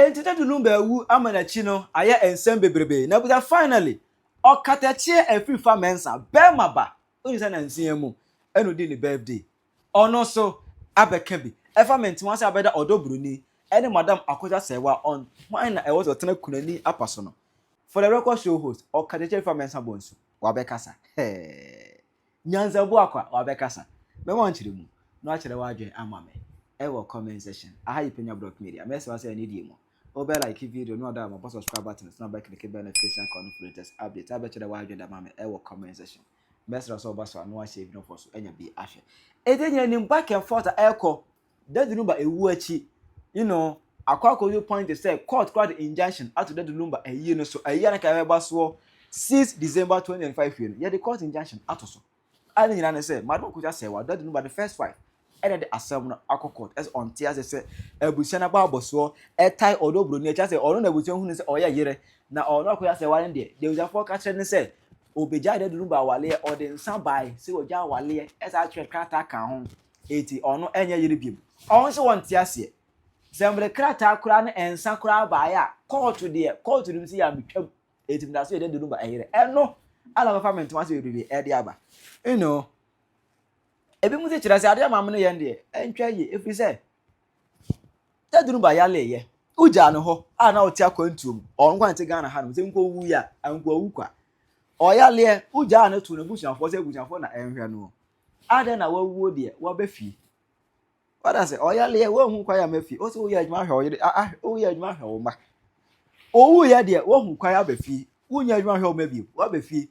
enti Daddy Lumba wu amana chi no aye ensem bebrebe na buza finally okatachie afifa mensa bema ba onisa na nsia mu eno di ni birthday ono so abeka bi efa menti wan say abeda odobruni ene madam Akoja Sewa on why na e was otena kunani apaso no for the record show host okatachie afifa mensa bonsu wabekasa nyanza bu akwa wabekasa me wan chire mu no akire wadwen amame e wo comment section aha ipenya block media me say say need mo obe like video no other mo subscribe button so na click the notification icon for latest update abechire wadwen da mame e wo comment section mesra so baso no share no for so enya bi ahwe edenya ni back and forth eko Daddy Lumba ewu achi you know akwa point to say court crowd injunction out Daddy Lumba eyi no so eyi na ka ba so 6 December 2025 year yeah the court injunction out so ani nyina na say madam Akoja Sewa Daddy Lumba the first wife and the assembly court as on tears say ebusia na ba boso e tie odobro ni echa say ono na ebusia hu ni say oya yere na ono Akoja Sewa ndi de uja for catch ni say obeja Daddy Lumba wale or the nsan by say oja wale as actually krata kan ho eti ono enya yere biem on so won tiase semble krata kura na ensan kura ba ya court dum si ya betwam eti na so Daddy Lumba eyere eno ala government wa say bebe e de aba you know ebi mu se kira se ade amam no ye nde entwa ye efi se Daddy Lumba ya leye uja no ho a na oti akwantuom on kwante Ghana ha no se nko wu ya anko wu kwa oya le uja na tu na busuafo se busuafo na enhwe no ade na wawu de wa befi wada se oya le wo hu kwa ya mafi o se wo ya adwuma hwe oyire o ya adwuma hwe o ma o wu ya de wo hu kwa ya befi wunya adwuma hwe o ma bi wa befi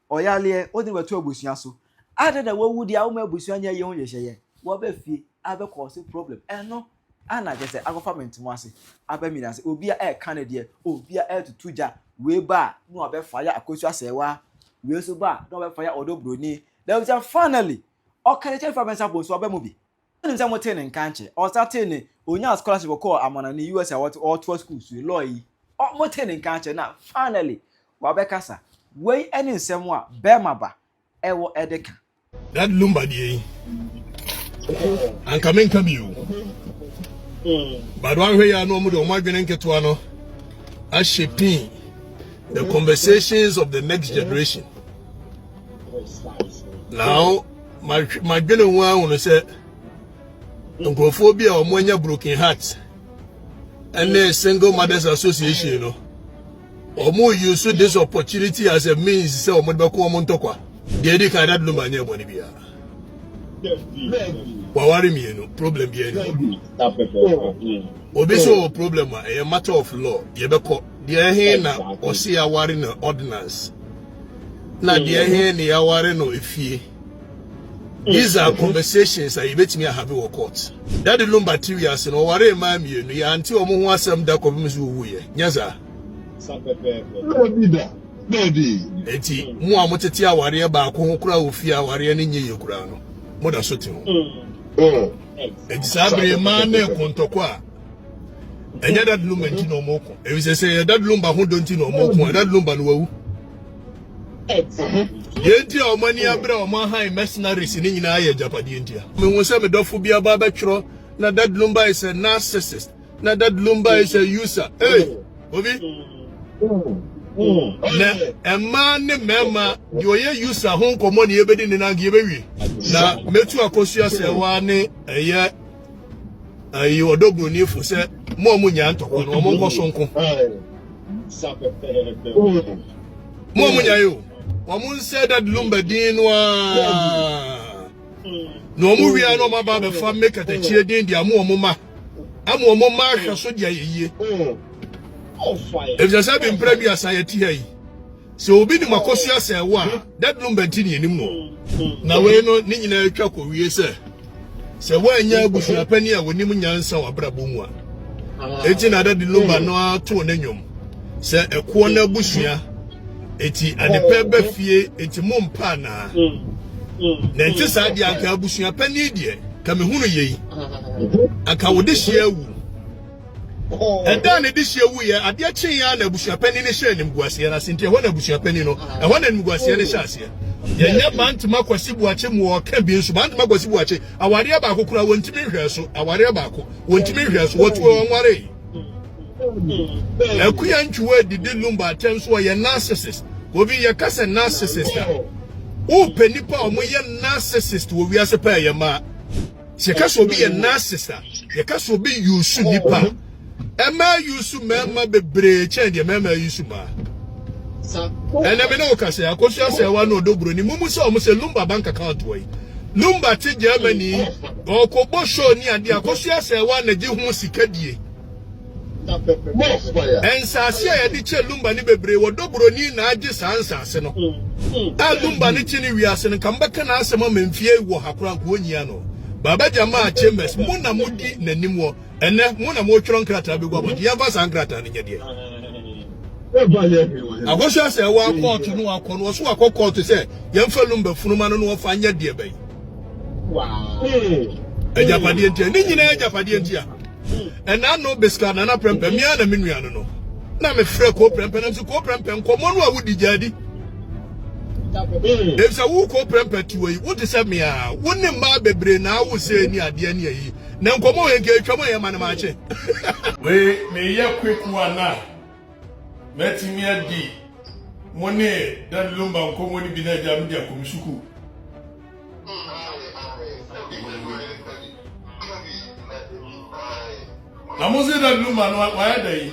oya le o de wetu abusuan so ade na wawu de a wo ma abusuan nya ye hu ye hye wa befi abe cause problem eno ana je se government mu ase abe mi na se obi a e kan de obi a e tutuja we ba no abe fire Akoja Sewa we so ba no abe fire odobroni there was finally okaleche fa mensa bo so abe mu bi nim se mo ten nkan che o start ni onya scholarship ko amana ni US what all two schools we law yi o mo ten nkan che na finally wa be kasa we any nsem a be maba e wo edeka Daddy Lumba die anka men kam you but one way I know mo do mo adwene nketo ano a shaping the conversations of the next generation. Now, my general one say, Nkophobia or Monya broken hearts, and the Single Mothers Association, you know, or more use this opportunity as a means to say, Modbako Montokwa, the Edika Daddy Lumba near Bonibia. Worry me, no problem here. Obiso problem, a matter of law, Yebeko. Dear Hena or see a warring ordinance. Now, dear Henny, a warring no if ye. These are conversations I bet me I have a court. Daddy Lumba 2 years and over a man, you know, until a more some duck of Miss Wu. Yaza. Eti, more Motetia warrior back home, crowd of fear warrior in your crown. Mother Sotin. It's a man, Contokwa. And Daddy Lumba no more. If you say Daddy Lumba who don't know more, Daddy Lumba no. Yenti o mani abra o ma high mercenaries ni nyina ya Japadi India. Me won say me dofo bia ba betro na Daddy Lumba is a narcissist. Na Daddy Lumba is a user. Hey, Obi. Na a man ne mema di oye user ho nkomo ne ebedi ne na ge bewi. Na metu Akoja Sewa ne eye ayi odogbo ni fo se mo nya ntoko no mo nko sonko mo nya yo o mo say Daddy Lumba din no mo wi ano ma ba be fa make at chie din dia mo ma hwe so dia yeye if you say be previous society here so obi ni Akoja Sewa Daddy Lumba tin yenim no na we no ni nyina atwa ko wie se wanya abushia pani a wonim nyansa wabrabo mu a eti na Daddy Lumba no ato na nyom se eko na abushia eti adepe ba fie eti mompa na na enti sa dia aka abushia pani die ka me hunu yei aka wode hia wu eda na de hia wu ye ade achen ya na abushia pani ne hia nim guase na sente ho na abushia pani no e ho na nim guase ne hia ase yenya bantuma kwasibu ache mu o ka bi nso bantuma kwasibu ache aware ba akokura wontimi hwe so aware ba ako wontimi hwe so wotu onware Ekuya nchuwe didi lumba attempts were a narcissist. Obi ye kase narcissist. O penipa omo ye narcissist wo wi ase pa ye ma. Se kase obi ye narcissist. Ye kase obi yusu nipa. Ema yusu mema bebre change mema yusu ma. Ene me no kase akosu ase wa no dobro ni mumu se omo se lumba bank account wo. Lumba ti Germany okobo show ni ade akosu ase wa na ji hu sikadie. Ensase ya di che lumba ni bebre wo dobro ni na age sansase no. A lumba ni chi ni wiase no kambaka na asema memfie wo hakora ko nyia no. Baba Jama Chambers mu na mudi nanim wo ene mu na mo tworo nkrata be gwa bodi ya ba sankrata ni nyade. Akosu ase wa court no akono so akọ court se yemfa lumba funuma no no fa nyade be. Wow. Ejapade ntia ni nyina ejapade ntia. And I know Biscan and I prempe me and a minuano. Now me free co prempe and co prempe and come on would the jadi. If a woo co prempe to you, what is a me? Wouldn't my baby now will say near the end ye. Now come on and get trouble, man. Wait, may you quick one now. Met me at D. Money that lumber come when you be there, Jamia Kumsuku. I must say that woman, why are they?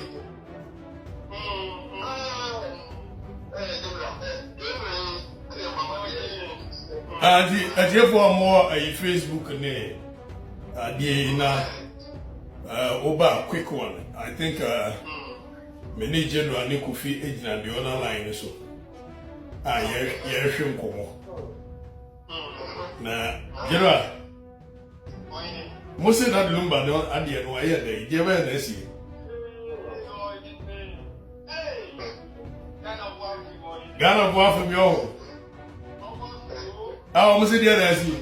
I therefore more a Facebook name. Oba quick one. I think many general Nikufi agent and the other line so. Yes, now, General. Most of that lumber don't add the wire day. Give her an essay. Ghana war from your. I almost said the other essay.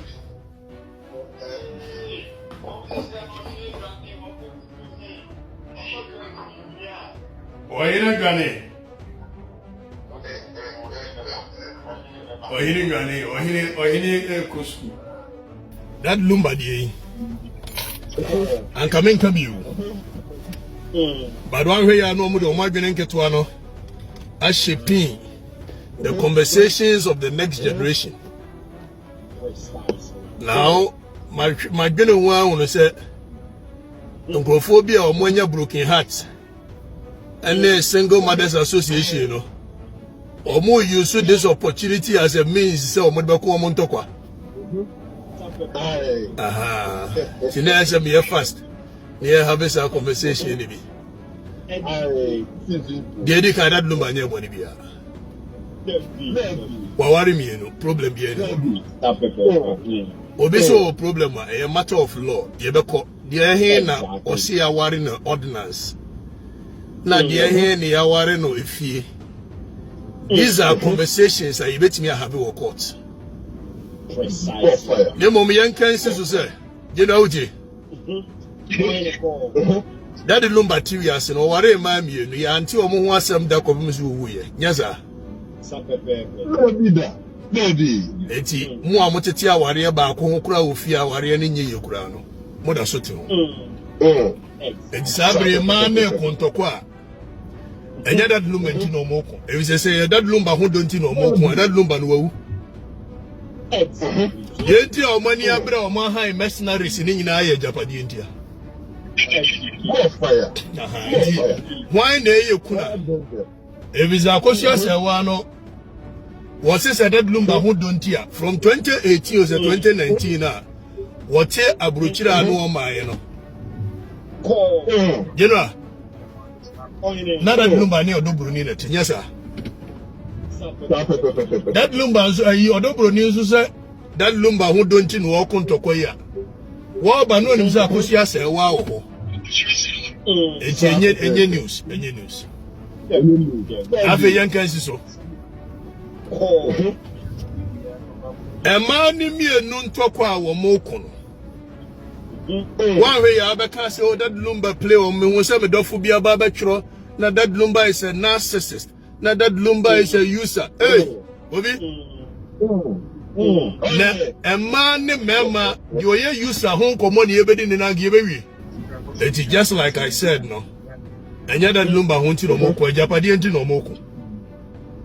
Or in a granny. Or in a granny, or in a cuscu. That lumber day. And coming to you. But one way I know more than my being Ketuano as shaping the conversations of the next generation. Now, my general one will say, Uncophobia or Monia broken hearts and a single mothers association, you know, or more use this opportunity as a means so Modbako Montokwa. Aha. Today I be fast. Near have a conversation. Dedi ka that number near money be. Worry me no problem be any. Obiso problem a matter of law. Ye be ko dia he na osi aware na ordinance. Na dia he na aware no efie. These are conversations I bet me have in court. The moment young can say, you know, that is lumber 2 years and over a man, you until one was some duck of Miss Wu. Yes, sir. Eti, more motetia warrior back home, crow, fear, warrior in your crown. Mother Soto. It's a man, Contokwa. And that lumber no more. If you say that lumber who don't know more, that lumber no. Yenti o mani abra o ma han mercenaries ni nyina ya Japadi India. Why na ye kuna? Ebiza kosia sewa no. Was said that lumba who don't hear from 2018 to 2019 what abruchira no ma ye no. General. Na that lumba ni odobru ni net. Yes sir. That lumber you odobro ni so say that lumber who don't know walk on to koya. Wa ba no nim say akosia say wa wo. Enye news. Afi yan kan so. E ma ni mienu ntoko a wo mo ko no. One way ya be can say that lumber play on me won say me dofo bia ba be twro na that lumber is a narcissist. Now that lumber is a user. Hey, Obi. A man, member, you are a user, home common, you better than I give away. It's just like I said, no. enya da lumba ho nti no moko ajapade nti no moko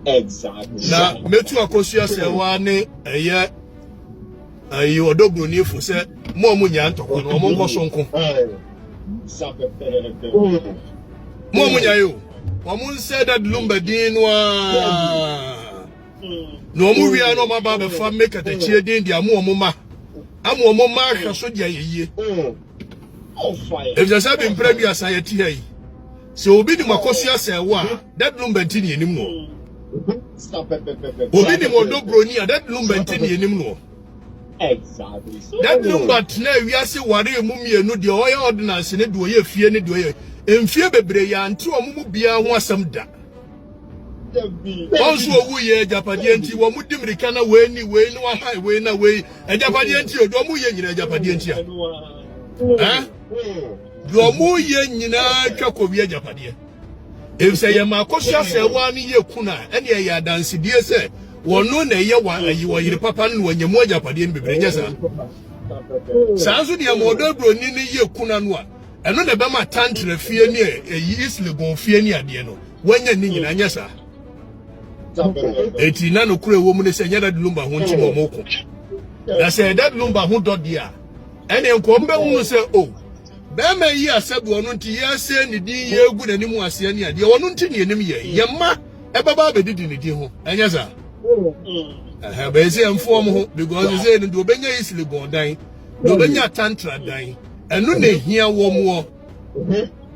exactly na metu akosu asewa ne eye ayi odobro ni fu se mo nya ntoko no mo nko sonko mo nya yo mo nse da lumba din no no mo wia no ma ba be fa make at chie din dia mo ma hwe so dia yeye if you say be previous ayeti hai se obi di makosu asewa that lumba tin ni enim no obi di modobro ni that lumba tin ni enim no exactly that lumba tna wiase ware mu mienu de oye ordinance ne de oye fie ne de oye emfie bebre ya nti omumu bia ho asem da onso owu ye japade nti wo mudim rika na we ni wa hai we na we japade nti odo mu ye nyina japade nti a do mu ye nyina twa ko wi japade if say ya makosia se wa ni ye kuna ene ye adanse die se wono na ye wa ayi wo yire papa no wanyemu japade bebre nya sanso de modobro ni ye kuna no a eno na be ma tantre fie ni eyi isle gon fie ni ade no wanya ni nyina nya sa eti na no kure wo mu ne se nya da lumba ho nti mo moko na se da lumba ho dodi a ene nko mbe hu se o be ma yi asabu ono nti ye se ni din ye egu na ni mu ase ni ade wono nti ni enim ye ma e baba be didi ni din ho enya sa be se emfo mo ho because se ni do benya isle gon dan do benya tantra dan enu na hia wo mo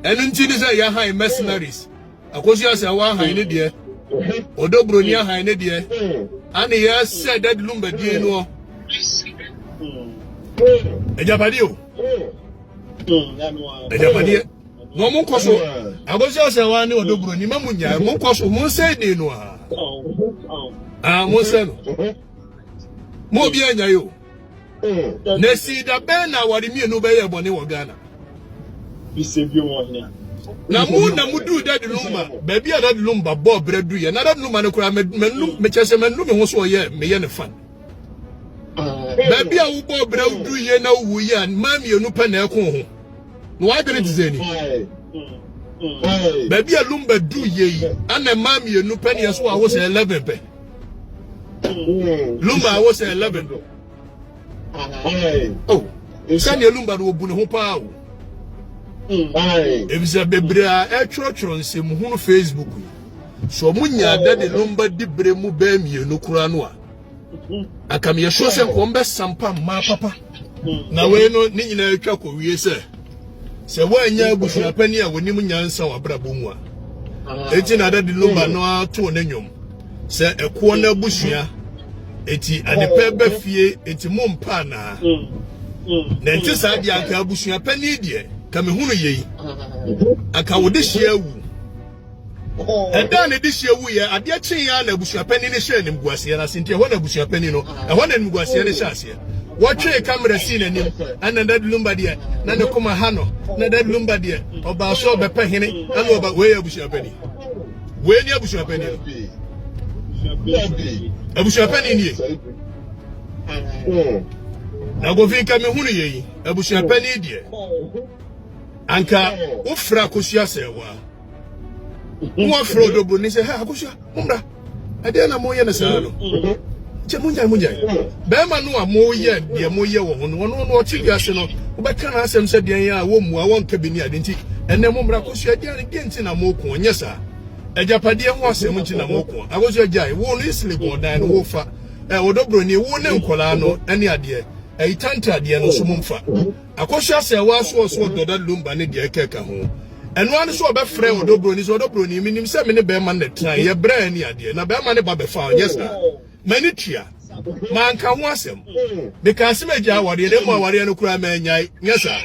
enu nti ni se ya han mercenaries akosi ase wa han ni de odobro ni han ni de ani ya said that lumba die no ejapade o ejapade no mo nkoso akosi ase wa ni odobro ni mamunya mo nkoso mo say de no mo say no mo bi anya yo na si da ben na wari mi enu be ye bone wo Ghana bisebio won ya na mu du da lumba baby da lumba bo bredu ye na da lumba ne kura me chese menu me ho so ye me ye ne fan baby a wo bo bredu ye na wu ye ma mi enu pa na ekon ho no wa gre dizeni baby a lumba du ye ana ma mi enu pa ne so a wo se 11 pe lumba wo se 11 oh sani lumba do bu ne ho pa o ebisa bebrea etwotwo nsem hu no Facebook so munya da de lumba dibre mu ba mienu kura no a aka me yesho se ko mbe sampa ma papa na we no ni nyina etwa ko wie se wanya abusu pani a woni mu nyansa wa brabo mu a eti na da de lumba no ato na nwom se eko na abusua eti adepe ba fie eti mompa na na enti sa dia aka abusua pani die kame hunu yei aka wode hia wu eda ne de hia wu ye ade kyen ya na abusua pani ne hye ne mguase na sente ho na abusua pani no ho na mguase ne hyase watwe camera si na nim ana da lumba de na ne koma ha no na da lumba de oba so be pa hene ana oba we abusua pani we ni abusua pani abusua pani ni na go fi kame hunu yei abusua pani de anka ufra kosia sewa mo afro odobro ni se ha kosia mumra ade na mo ye na sa no che munja be ma no a mo ye de mo ye wo no no o chi ase no wo be kana asem se de ya wo mu a won ka bi ni ade nti enne mumra kosia de ani de nti na mo ko onye sa ejapade ho asem nti na mo ko akosia jai wo no isle go dan wo fa odobro ni wo ne nkola no ani ade eitanta de no so mumfa akosia se wa so doda lumba ne de keka ho eno an so obefre odobro ni minim se me ne be ma ne tran ye bra ni ade na be ma ne ba be fa yes na mani tia man ka ho asem because me ja aware ne mo aware no kura ma nyai yes na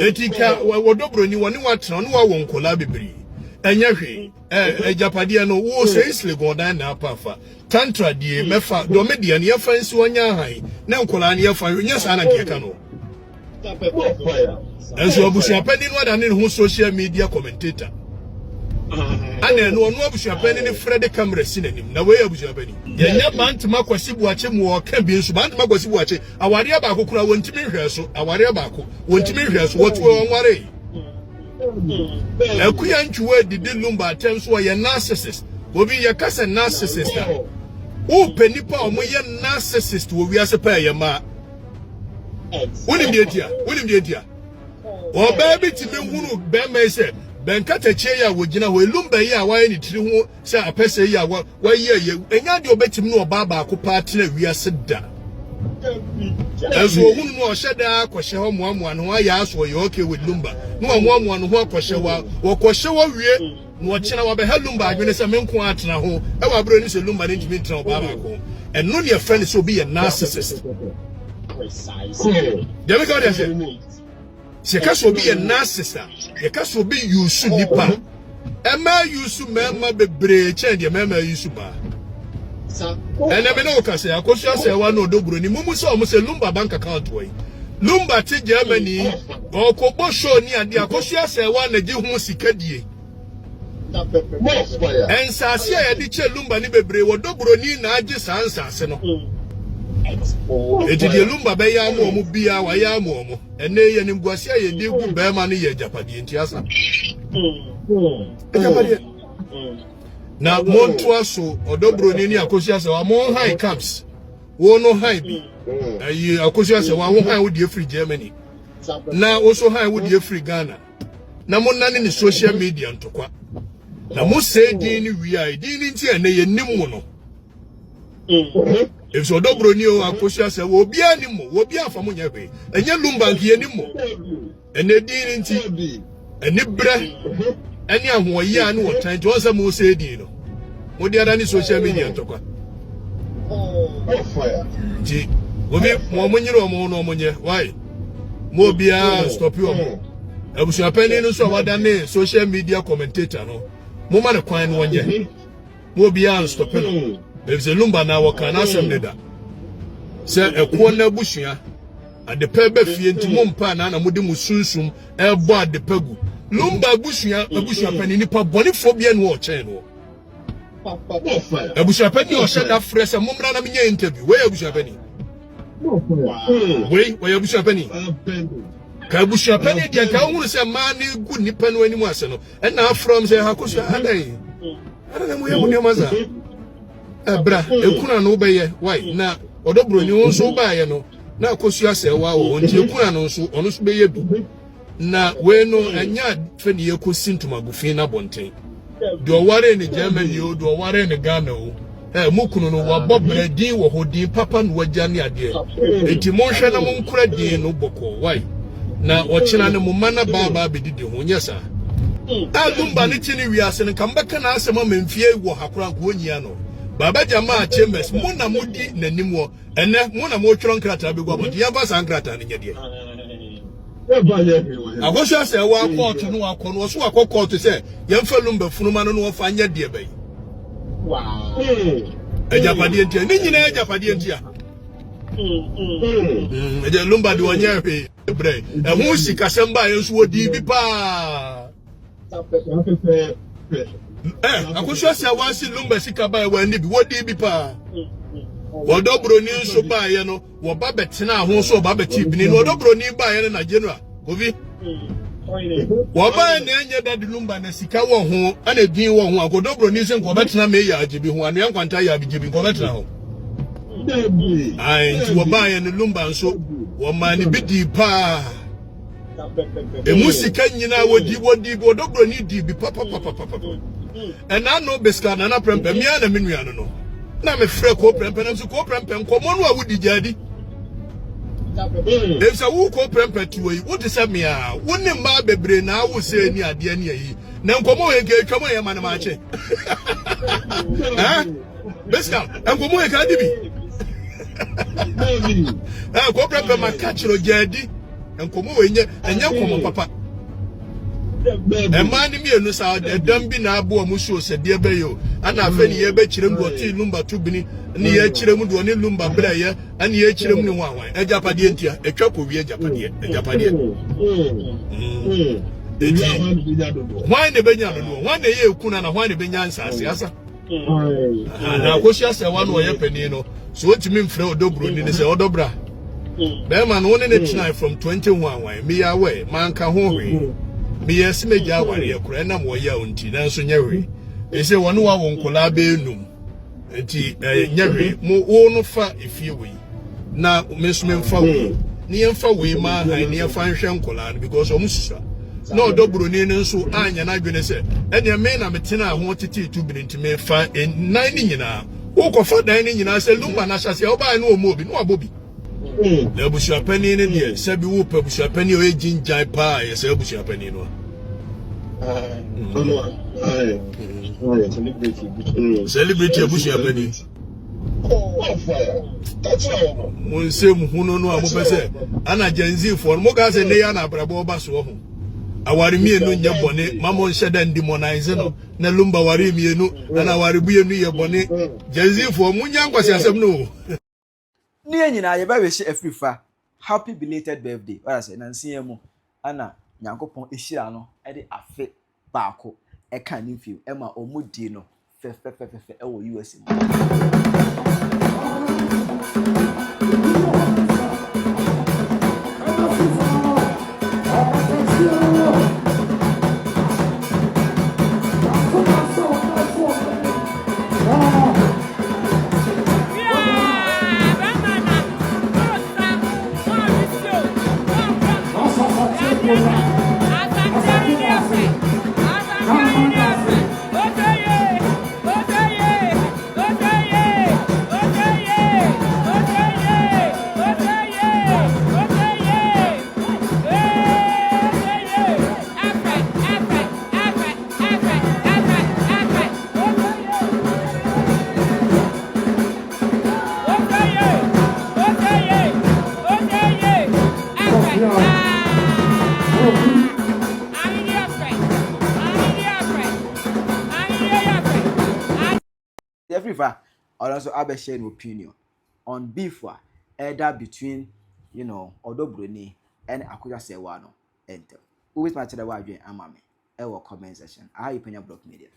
etika odobro ni woni watran no wa wonkola bebri enya hwe ejapade no wo se isle godan na apafa tantra die mefa do me de ne yafansi wonya han na nkola ne yafa nya sa na keka no enso abusia pani no da ne ho social media commentator ana no abusia pani ne Fred camera sinanim na we abusia pani yenya bantuma kwasi buache mu o ka bi nso bantuma kwasi buache aware ba akokura wontimi hwe so aware ba akko wontimi hwe so wotu wonware Ekuya nchuwe didi lumba atem so ye narcissist. Obi ye kasa narcissist. O penipa omo ye narcissist wo wiase pa ye ma. Wonim de dia. O baby ti be hunu be me se ben kata chie ya wo gina wo lumba ye a wa ni tiri ho se apese ye a wa ye enya de obetim no oba ba ko pa tena wiase da. Ezo hunu no sheda kwhye ho moamoa no ya aso ye okay with lumba. No moamoa no ho kwhye wa wie no chena wa be lumba adwene se menko atena ho e wa bro ni se lumba ni ntimi ntena oba ba ko. And no your friend so be a narcissist. Precisely. Dem ka dey say. Se ka so be a narcissist. Ye ka so be use nipa. E ma use mema bebre che de mema use ba. And I know can say, I could say one no dobro ni mumu so almost a Lumba bank account way. Lumba to Germany or Kobo show near the Akosia say one a Jihu Sikadi. And Sasia Dicha Lumba Nibebre or dobro ni na just answer seno. It is the Lumba Bayamo Mubia Wayamo and they and Imguasia ye do Berman ye Japadi in Tiasa. Now, Montwaso or Dobronini Akosia, our more high camps. One no high be. Akosia, one high with your free Germany. Now, also high with your free Ghana. Now, none in the social media and to qua. Now, most say, Dini, we are didn't hear any Nimuno. If so, Dobronio Akosia said, will be animal, will be a Famuyabe, and your Lumbanki anymore. And they didn't and Nibra. Any of one year no time to answer more say dino. What the other social media to go? Fire. Gee, we be more money or more no money. Why? More beer stop you. I was happening no so what than social media commentator no. More man coin one year. More beer stop you. If the lumba now what can answer that. Say a corner bushia at the pebe fee into Mompa and Amudimu Sunsum, a board the pegu. Lumba bushia penny nipa boni phobia no channel. Abusha penny or shut that fresh and mumra na minya interview. Where Abusha penny? Wait, where Abusha penny? Kabusha penny, the account say man good nipa no anymore. And now from say Hakusha Aday. I don't know where your mother. Bra, Ekuna no bay. Why now? Odobro ni so buy no. Now Kosia say wow, until Kuna no so honest be you. Na we no anya feni ye ko sintuma gufin na bonten do ware ni Germany o do ware ni Ghana o mukunu no wa bobre din wo hodin papa no wagya ne ade enti mo hwe na mo nkura din no boko why na ochina ne mo mana baba bedidi ho nyesa Lumba ni tini wiase ne kambeka na asema memfie wo hakora ko nyia no baba jama chambers mo na modi nanim wo ene mo na mo tworo nkrata be gwa bodi ya ba san nkrata ne nyede Agosha say wa court no akọ so akọ court say yemfa Lumba funuma no no fa nya de bai. Wow. Ejapade ntia ni nyina ejapade ntia. Eje Lumba de onya hwe bre. Ehu sika semba yenso wodi bi pa. Agosha say wa si Lumba sika ba wa ni bi wodi bi pa. Odobro ni so ba ye no wo ba betena ho so ba beti bi ni odobro ni ba ye na general obi wo ba na enye dad Lumba na sika wo ho ana din wo ho agodobro ni se nko betena me ya agibi ho anu yankwanta ya agibi nko betena ho ai nti wo ba ye no Lumba nso wo ma ni bidi pa e musika nyina wodi odobro ni di bi papa and I know beska na na prempe mi ana menua no na me frɛ ko prempe na so ko prempe nkomo no a wodi jadi if sa wo ko prempe tuwe wo de se me a wo ne ma bebre na wo se ni ade ani ayi na nkomo he ke twamo ye ma na ma che beska nkomo he ka dibi ko prempe ma ka chiro jadi nkomo we nye enye nkomo papa Emani mi enu sa edam bi na abo amusu se de be yo ana afa ni ye be kirem do ti Lumba tubini ni ye kirem do ni Lumba bra ye ani ye kirem ni wanwan ejapade ntia etwa ko wi ejapade why ne benya do why ne ye ekuna na why ne benya nsase asa na kosia se wa no ye pani no so otimi mfre odobro ni se odobra be man won ne tonight from 21 wan me ya we man ka ho hwe me yes me ja ware kura na mo ya onti na so nyewe e se wonu wa won kola be num enti nyewe mo wo no fa efie we na me so me mfa we ni mfa we ma han ni mfa nhwe nkola because omusisa na odoburo ni nso anya na adwene se ene me na metena ho tete tu bi ntime fa nan ni nyina wo ko fa dan ni nyina se lumba na hyase wo ba no omo obi no abobi na busua pani ne de se bi wo pa busua pani o ejinjan pa ye se busua pani no celebrity busua pani Monse muhuno no amopese ana Gen-Z for mo ga se ne ya na abrabo ba so ho awari mienu nya bone mamo nhyeda ndemonize no na lumba wari mienu ana awari buenu ye bone Gen-Z for munya nkwasi asem no ni nyina ye ba we hye afrifa happy belated birthday wala say nansi mu ana nyankopon ehira no e de afe baako e kan ni fiu e ma omudi no fe e wo US mu Afrifa also have a shared opinion on beef either between Odobroni and Akuja Sewano enter. Always match the wide amame. Comment section. I have Block Media.